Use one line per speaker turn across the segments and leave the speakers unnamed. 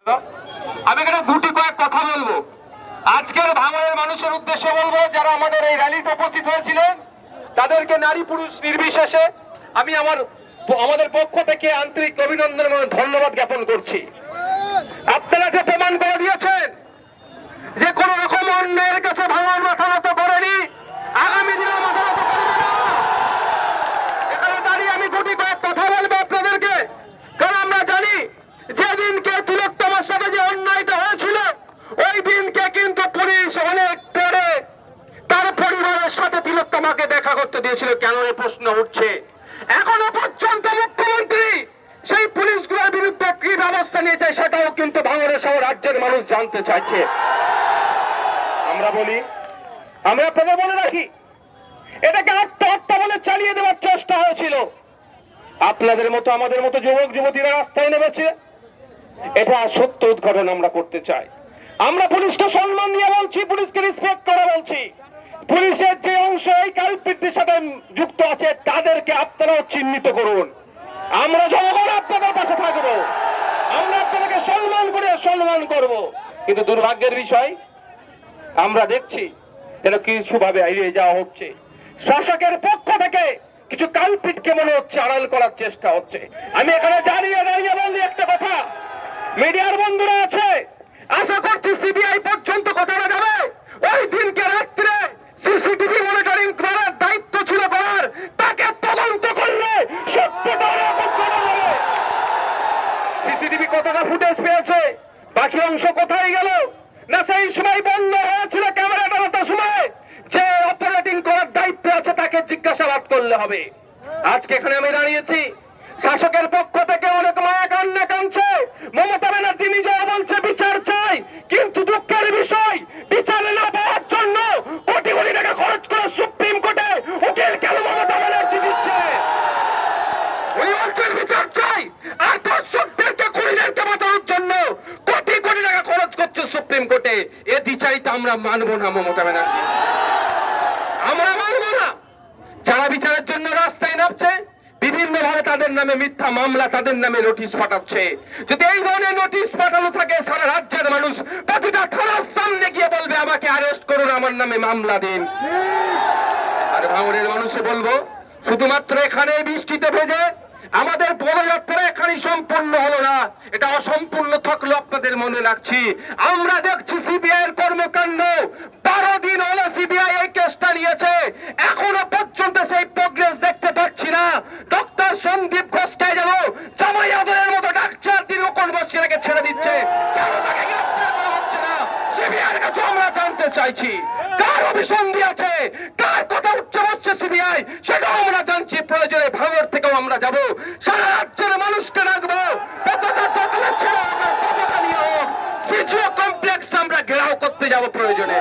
আমি এখানে দুটি কয়েক কথা বলবো। আজকের ভাঙড়ের মানুষের উদ্দেশ্যে বলবো, যারা আমাদের এই র্যালিতে উপস্থিত হয়েছিলেন তাদেরকে নারী পুরুষ নির্বিশেষে আমি আমাদের পক্ষ থেকে আন্তরিক অভিনন্দন এবং ধন্যবাদ জ্ঞাপন করছি। আপনারা যে প্রমাণ করে দিয়েছেন যে কোন রকম অন্যের কাছে ভাঙড় মাথা নত করেনি, আগামী দিনে মাথা নত করবে না। এখানে দাঁড়িয়ে আমি দুটি কয়েক কথা বলবো আপনাদেরকে, কারণ আমরা জানি যেদিনকে তিলোত্তমার সাথে যে অন্যায়টা হয়েছিল ওই দিনকে কিন্তু পুলিশ অনেক পরে তার পরিবারের সাথে তিলোত্তমাকে দেখা করতে দিয়েছিল। কেন এই প্রশ্ন উঠছে? এখনো পর্যন্ত মুখ্যমন্ত্রী সেই পুলিশগুলোর বিরুদ্ধে কি ব্যবস্থা নিয়েছে সেটাও কিন্তু ভাঙড় সহ রাজ্যের মানুষ জানতে চাইছে। আমরা বলি, আমরা আপনাদের বলে রাখি, এটাকে আত্মহত্যা বলে চালিয়ে দেওয়ার চেষ্টা হয়েছিল। আপনাদের মতো আমাদের মতো যুবক যুবতীরা রাস্তায় নেমেছে, এটা সত্য উদ্ঘাটন আমরা করতে চাই। আমরা পুলিশকে সম্মান দিয়ে বলছি, পুলিশকে রেসপেক্ট করে বলছি, পুলিশের যে অংশ এই কালপিটদের সাথে যুক্ত আছে তাদেরকে আপনারাও চিহ্নিত করুন। আমরা জনগণ আপনাদের পাশে থাকবো, আমরা আপনাদেরকে সম্মান করে সম্মান করব। কিন্তু দুর্ভাগ্যের বিষয় আমরা দেখছি যেন কিছু ভাবে এড়িয়ে যাওয়া হচ্ছে। শাসকের পক্ষ থেকে কিছু কালপিটকে মনে হচ্ছে আড়াল করার চেষ্টা হচ্ছে। আমি এখানে দাঁড়িয়ে বলি একটা কথা, মিডিয়ার বন্ধুরা আছে, আশা করছি সিবিআই পর্যন্ত কথাটা যাবে। ওই দিনকে রাত্রে সিসিটিভি মনিটরিং করার দায়িত্ব ছিল করার, তাকে তদন্ত করলে সত্যটা যাবে। সিসিটিভি কতটা ফুটেজ পেয়েছে, বাকি অংশ কোথায় গেল? না সেই সময় বন্ধ হয়েছিল ক্যামেরাটা, ওটার সময় যে অপারেটিং করার দায়িত্ব আছে তাকে জিজ্ঞাসাবাদ করলে হবে। আজকে এখানে আমি দাঁড়িয়েছি, শাসকের পক্ষ থেকে অনেক মায়া কান্না কাঁদছে। মমতা ব্যানার্জি নিজেও বলছে বিচার চাই, কিন্তু দুঃখের বিষয় বিচারে না পাওয়ার জন্য কোটি কোটি টাকা খরচ করে সুপ্রিম কোর্টে উকিল কেন মমতা ব্যানার্জি দিচ্ছে? উনি বলছেন বিচার চাই, আর দর্শকদেরকে খুনিদেরকে বাঁচানোর জন্য কোটি কোটি টাকা খরচ করছে সুপ্রিম কোর্টে। এ বিচারিতা আমরা মানবো না মমতা ব্যানার্জি, আমরা মানবো না। যারা বিচারের জন্য রাস্তায় নামছে, বিভিন্ন ভাবে তাদের নামে মিথ্যা মামলা, তাদের নামে নোটিশ পাঠাচ্ছে। যদি এই ধরনের নোটিশ পাঠানো থাকে, সারা রাজ্যের মানুষ প্রতিটা থানার সামনে গিয়ে বলবে আমাকে অ্যারেস্ট করুন, আমার নামে মামলা দিন। আর ভাঙড়ের মানুষে বলবো, শুধুমাত্র এখানে বৃষ্টিতে ভেজে আমাদের পদযাত্রা এখানে সম্পূর্ণ হলো না, এটা অসম্পূর্ণ থাকলো আপনাদের মনে রাখছি। আমরা দেখছি সিবিআই এর কর্মকাণ্ড, 12 দিন হলো সিবিআই এই কেসটা নিয়েছে, এখনো পর্যন্ত সেই প্রোগ্রেস দেখতে পাচ্ছি না। ডক্টর সন্দীপ ঘোষকে যেন জামাই আদরের মতো ডাকচার দিন কোন বসিয়াকে ছেড়ে দিচ্ছে, কেন তাকে গ্রেফতার করা হচ্ছে না? সিবিআই এর কাছে আমরা জানতে চাইছি কার অভিসন্ধি আছে, কার কথা উচ্চ বসছে সিবিআই, সেটাও আমরা জানছি। প্রয়োজনে ভাঙড় থেকেও আমরা যাব, সারা রাজ্যের মানুষকে রাখবো, পতাকা দখলে ছেড়ে আমরা পতাকা নিয়ে হোক সিজিও কমপ্লেক্স আমরা ঘেরাও করতে যাব প্রয়োজনে।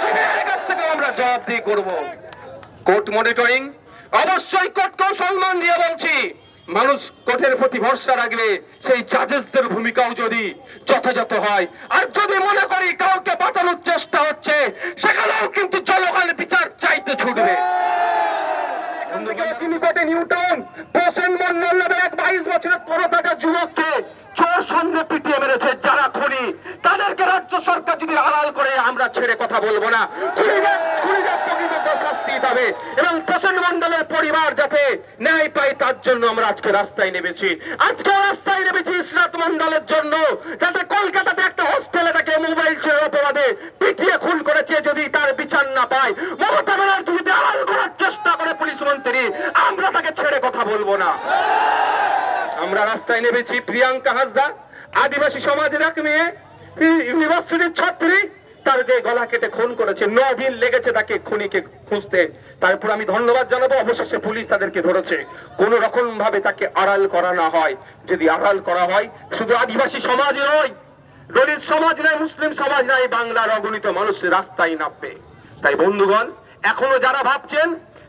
সিবিআই এর কাছ থেকেও আমরা জবাবদিহি করব। কোর্ট মনিটরিং, অবশ্যই কোর্টকেও সম্মান দিয়ে বলছি, মানুষ কোর্টের প্রতি ভরসা রাখলে সেই জাজেসদের ভূমিকাও যদি যথাযথ হয়, আর যদি মনে করি কাউকে বাঁচানোর চেষ্টা হচ্ছে, সেখানেও কিন্তু জনগণ বিচার চাইতে ছুটবে। নিউটাউন প্রসেন মন্ডল নামে এক 22 বছরের পরতাজা যুবককে চোর সঙ্গে পিটিয়ে মেরেছে যারা খুনি, তাদেরকে রাজ্য সরকার যদি আড়াল করে আমরা ছেড়ে কথা বলবো না। খুনিদের প্রকৃত শাস্তি পাবে এবং প্রসেন মন্ডলের পরিবার যাতে ন্যায় পায় তার জন্য আমরা আজকে রাস্তায় নেমেছি। আজকে রাস্তায় নেমেছি ইসরাত মন্ডলের জন্য, যাতে কলকাতাতে একটা হোস্টেলে তাকে মোবাইল চোরের অপরাধে পিটিয়ে খুন করেছে, যদি তার বিচার না পায়, মমতা ব্যানার্জি যদি আড়াল করার চেষ্টা করে পুলিশ মন্ত্রী, আমরা তাকে ছেড়ে কথা বলবো না। আমরা রাস্তায় নেমেছি প্রিয়াঙ্কা হাসদা, আদিবাসী সমাজের এক মেয়ে, ইউনিভার্সিটির ছাত্রী, তার যে গলা কেটে খুন করেছে, 9 দিন লেগেছে তাকে খুনিকে খুঁজতে। তারপর আমি ধন্যবাদ জানাবো, অবশেষে পুলিশ তাদেরকে ধরেছে। কোন রকম ভাবে তাকে আড়াল করা না হয়, যদি আড়াল করা হয় শুধু আদিবাসী সমাজ নয়, দলিত সমাজ নয়, মুসলিম সমাজ নয়, বাংলার অগণিত মানুষ রাস্তায় নামবে। তাই বন্ধুগণ, এখনো যারা ভাবছেন,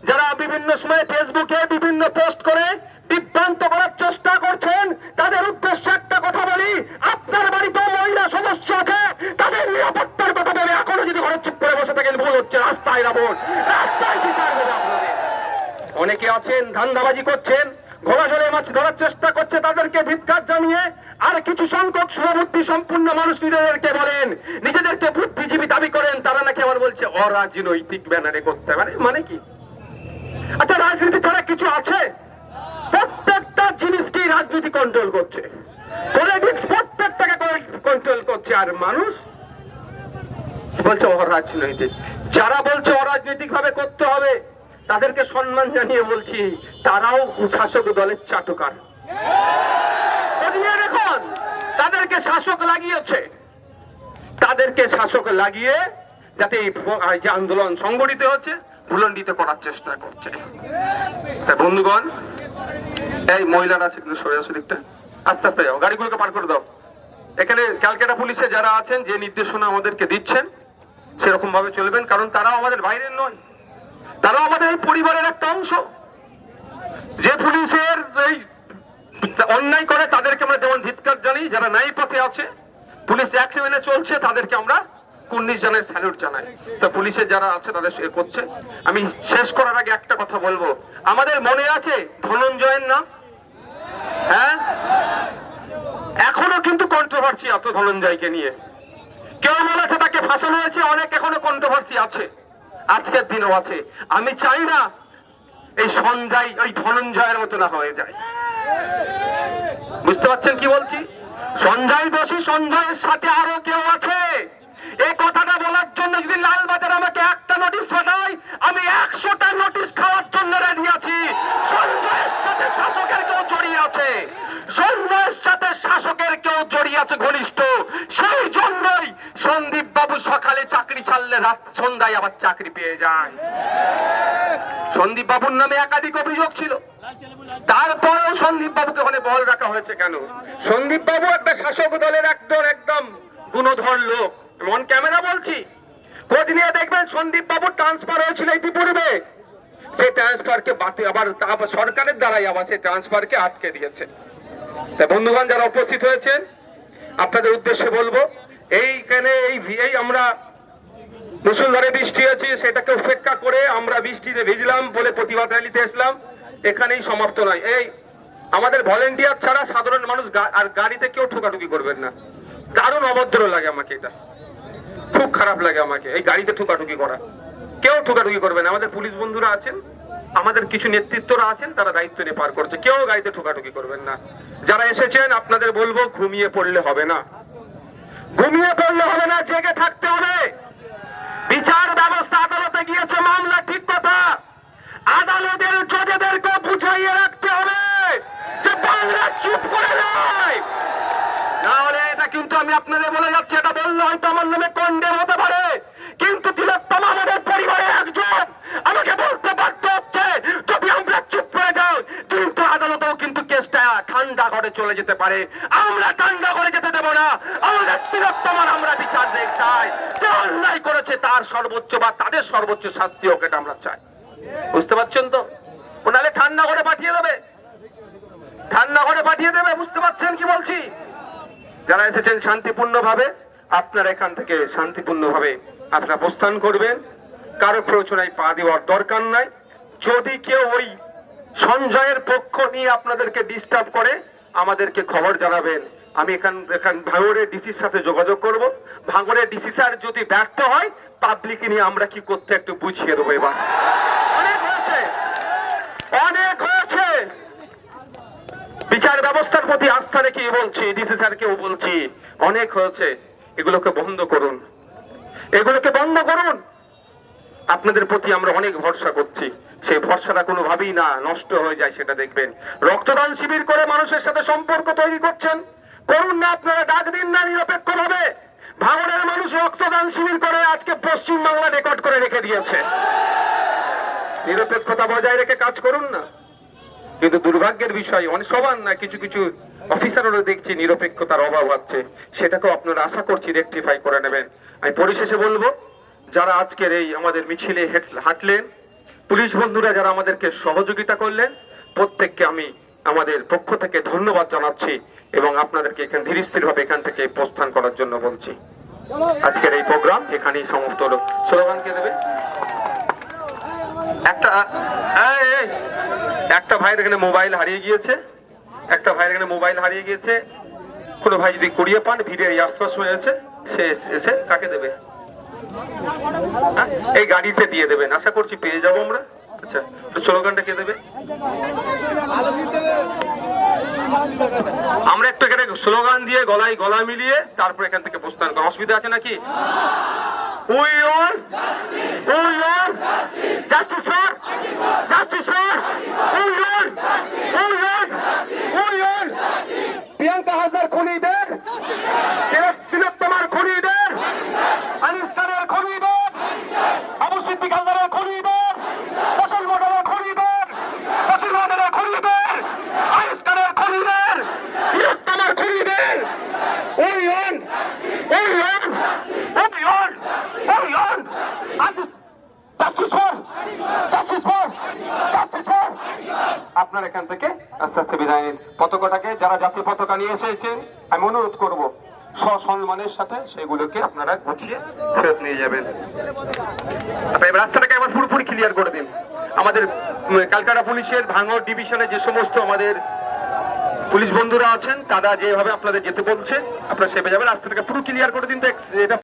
যারা বিভিন্ন সময় ফেসবুকে বিভিন্ন পোস্ট করে বিভ্রান্ত করার চেষ্টা করছেন, তাদের উদ্দেশ্যে একটা কথা বলি, আপনার বাড়িতে মহিলা সদস্য আছে, তাদের নিরাপত্তার কথা বলে এখনো যদি ঘরে চুপ করে বসে থাকেন, ভুল হচ্ছে। রাস্তায় নামুন, রাস্তায় বিচার হবে আপনাদের। অনেকে আছেন ধান্দাবাজি করছেন, ঘোড়া জলে মাছ ধরার চেষ্টা করছে, তাদেরকে ধিক্কার জানিয়ে আর কিছু সংখ্যক শুভবুদ্ধি সম্পূর্ণ মানুষ নিজেদেরকে বলেন, নিজেদেরকে বুদ্ধিজীবী দাবি করেন, তারা নাকি আবার বলছে অরাজনৈতিক ব্যানারে করতে পারে। মানে কি? আচ্ছা, রাজনীতি ছাড়া কিছু আছে? প্রত্যেকটা জিনিসকেই রাজনীতি কন্ট্রোল করছে, পলিটিক্স প্রত্যেকটাকে কন্ট্রোল করছে, আর মানুষ বলছে অরাজনৈতিক। যারা বলছে অরাজনৈতিক ভাবে করতে হবে তাদেরকে সম্মান জানিয়ে বলছি, তারাও শাসক দলের চাটুকার। দেখুন, তাদেরকে শাসক লাগিয়েছে, তাদেরকে শাসক লাগিয়ে যাতে যে আন্দোলন সংগঠিত হচ্ছে ভুলণ্ডিত করার চেষ্টা করছে। তাই বন্ধুগণ, এই মহিলারা আছে কিন্তু সরে আসো, দিকটা আস্তে আস্তে যাও, গাড়িগুলোকে পার করে দাও। এখানে ক্যালকাটা পুলিশে যারা আছেন, যে নির্দেশনা আমাদেরকে দিচ্ছেন সেরকম ভাবে চলবেন, কারণ তারাও আমাদের বাইরের নয়, তারাও আমাদের এই পরিবারের একটা অংশ। যে পুলিশের এই অন্যায় করে তাদেরকে আমরা যেমন ধিক্কার জানি, যারা ন্যায় পথে আছে পুলিশ অ্যাক্ট মেনে চলছে তাদেরকে আমরা কুর্নিশ জানাই, স্যালুট জানাই। তা পুলিশের যারা আছে তাদের করছে। আমি শেষ করার আগে একটা কথা বলবো, আমাদের মনে আছে ধনঞ্জয়ের নাম? হ্যাঁ, এখনো কিন্তু কন্ট্রোভার্সি আছে ধনঞ্জয়কে নিয়ে। কেউ বলেছে তাকে ফাঁসানো হয়েছে, অনেক এখনো কন্ট্রোভার্সি আছে, আজকের দিনও আছে। আমি চাই না এই সঞ্জয় ওই ধনঞ্জয়ের মতো না হয়ে যায়। বুঝতে পারছেন কি বলছি? সঞ্জয় দোষী, সঞ্জয়ের সাথে আরো কেউ আছে। এই কথাটা বলার জন্য যদি লালবাজার আমাকে একটা নোটিশ পাঠায়, আমি 100টা নোটিশ খাওয়ার জন্য রেডি আছি। সঞ্জয়ের সাথে শাসকের কেউ জড়িয়ে আছে, সঞ্জয়ের সাথে শাসকের কেউ জড়িয়ে আছে ঘনিষ্ঠ। সেই জন্যই সন্দীপ বাবু সকালে চাকরি ছাড়লে রাত সন্ধ্যায় আবার চাকরি পেয়ে যায়। সন্দীপ বাবুর নামে একাধিক অভিযোগ ছিল, তারপরেও সন্দীপ বাবুকে ওখানে বহাল রাখা হয়েছে কেন? সন্দীপ বাবু একটা শাসক দলের একদম গুণধর লোক, মন ক্যামেরা বলছি। খোঁজ নিয়ে দেখবেন সন্দীপ বাবুর ট্রান্সফার হয়েছিল ইতিপূর্বে, সেই ট্রান্সফারকে আবার সরকারের দ্বারাই আবার সেই ট্রান্সফারকে আটকে দিয়েছে। তাই বন্ধুগণ যারা উপস্থিত হয়েছেন, আপনাদের উদ্দেশ্যে বলবো, এইখানে এই আমরা মুষলধারে বৃষ্টি আছে, সেটাকে উপেক্ষা করে আমরা বৃষ্টিতে ভিজলাম বলে প্রতিবাদ র্যালিতে এসলাম, এখানেই সমাপ্ত নয়। এই আমাদের ভলেন্টিয়ার ছাড়া সাধারণ মানুষ আর গাড়িতে কেউ ঠোকাঠুকি করবেন না। দারুণ অভদ্র লাগে আমাকে, এটা খুব খারাপ লাগে আমাকে, এই গাড়িতে ঠোকাঠুকি করা। কেউ ঠোকাঠুকি করবে না। আমাদের পুলিশ বন্ধুরা আছেন, আমাদের কিছু নেতৃত্বরা আছেন, তারা দায়িত্ব নিয়ে পার করছে, কেউ গাড়িতে ঠোকাঠুকি করবেন না। যারা এসেছেন আপনাদের বলবো, ঘুমিয়ে পড়লে হবে না, ঘুমিয়ে পড়লে হবে না, জেগে থাকতে হবে। বিচার ব্যবস্থা আদালতে গিয়েছে, মামলা ঠিক কথা, আদালতের জজেদেরকে বুঝাইয়ে রাখতে হবে যে বাংলা চুপ করে নয়। নাহলে এটা কিন্তু আমি আপনাদের বলে যাচ্ছি, এটা বললে হয়তো আমার নামে কন্ডেম হতে পারে, কিন্তু তিলোত্তম আমাদের পরিবারের একজন, আমাকে বলতে বাধ্য হচ্ছে যদি আমরা চুপ করে যাই কিন্তু আদালতেও কিন্তু কেসটা ঠান্ডা করে চলে যেতে পারে। আমরা ঠান্ডা করে যেতে দেব না। আমাদের তিলোত্তমার আমরা বিচার দেখতে চাই, যে অন্যায় করেছে তার সর্বোচ্চ বা তাদের সর্বোচ্চ শাস্তি হোক, এটা আমরা চাই। বুঝতে পারছেন তো? ওনারে ঠান্ডা করে পাঠিয়ে দেবে, ঠান্ডা করে পাঠিয়ে দেবে। বুঝতে পারছেন কি বলছি? যারা এসেছেন শান্তিপূর্ণ ভাবে, আপনারা এখান থেকে শান্তিপূর্ণ ভাবে আপনারা প্রস্থান করবেন, কারো প্ররোচনায় পা দেওয়ার দরকার নাই। যদি কেউ ওই সঞ্জয়ের পক্ষ নিয়ে আপনাদেরকে ডিস্টার্ব করে আমাদেরকে খবর জানাবেন। আমি এখান ভাঙড়ের ডিসির সাথে যোগাযোগ করব। ভাঙড়ের ডিসি স্যার যদি ব্যর্থ হয়, পাবলিক নিয়ে আমরা কি করতে একটু বুঝিয়ে দেবো। এবার অনেক হয়েছে, অনেক হয়েছে। বিচার ব্যবস্থার প্রতি আস্থা রেখে বলছি, ডিসি স্যারকেও বলছি, অনেক হয়েছে। এগুলোকে বন্ধ করুন, এগুলোকে বন্ধ করুন। আপনাদের প্রতি আমরা অনেক ভরসা করছি, সেই ভরসাটা কোনোভাবেই না নষ্ট হয়ে যায়, সেটা দেখবেন। রক্তদান শিবির করে মানুষের সাথে সম্পর্ক তৈরি করছেন, করুন না। আপনারা ডাক দিন না নিরপেক্ষ ভাবে। ভাঙড়ের মানুষ রক্তদান শিবির করে আজকে পশ্চিম বাংলা রেকর্ড করে রেখে দিয়েছে। নিরপেক্ষতা বজায় রেখে কাজ করুন না। কিন্তু দুর্ভাগ্যের বিষয়, অনেক সবার না, কিছু কিছু অফিসারও দেখছি নিরপেক্ষতার অভাব হচ্ছে, সেটাকেও আপনারা আশা করছি রেকটিফাই করে নেবেন। আমি পরিশেষে বলবো, যারা আজকের এই আমাদের মিছিলে হাঁটলেন, পুলিশ বন্ধুরা যারা আমাদেরকে সহযোগিতা করলেন, প্রত্যেককে আমি আমাদের পক্ষ থেকে ধন্যবাদ জানাচ্ছি এবং আপনাদেরকে এখানে ধীরস্থির ভাবে এখান থেকে প্রস্থান করার জন্য বলছি। আজকের এই প্রোগ্রাম এখানেই সমাপ্ত হলো। স্লোগান কে দেবে? একটা ভাইয়ের এখানে মোবাইল হারিয়ে গিয়েছে, একটা ভাইয়ের এখানে মোবাইল হারিয়ে গিয়েছে। কোনো ভাই যদি কুড়িয়ে পান, ভিড়ের এই আশপাশ হয়েছে, সে এসে কাকে দেবে? হ্যাঁ, এই গাড়িতে দিয়ে দেবেন, আশা করছি পেয়ে যাবো আমরা। আচ্ছা, তো স্লোগানটা কে দেবে? আমরা একটু এখানে স্লোগান দিয়ে গলায় গলা মিলিয়ে তারপর এখান থেকে প্রস্থান করার অসুবিধা আছে নাকি? We want justice for Priyanka হাসদার খুনিদের, তিলোত্তমার খুনিদের, আনিস খানের খুনিদের, আবু সিদ্দিক হালদারের খুনিদের, ফসল মডেলের খুনিদের, আনিস খানের খুনিদের, তিলোত্তমার খুনিদের, আপনার এখান থেকে আস্তে আস্তে বিদায় নিন। পতাকাটাকে, যারা জাতীয় পতাকা নিয়ে এসেছেন, আমি অনুরোধ করব সসম্মানের সাথে সেগুলোকে আপনারা গুছিয়ে ফেরত নিয়ে যাবেন। এবার রাস্তাটাকে একবার পুরোপুরি ক্লিয়ার করে দিন। আমাদের ক্যালকাটা পুলিশের ভাঙড় ডিভিশনে যে সমস্ত আমাদের পুলিশ বন্ধুরা আছেন, তারা যেভাবে আপনাদের যেতে বলছে আপনারা সেভাবে যাবেন। রাস্তাটাকে পুরো ক্লিয়ার করে দিন। তো এটা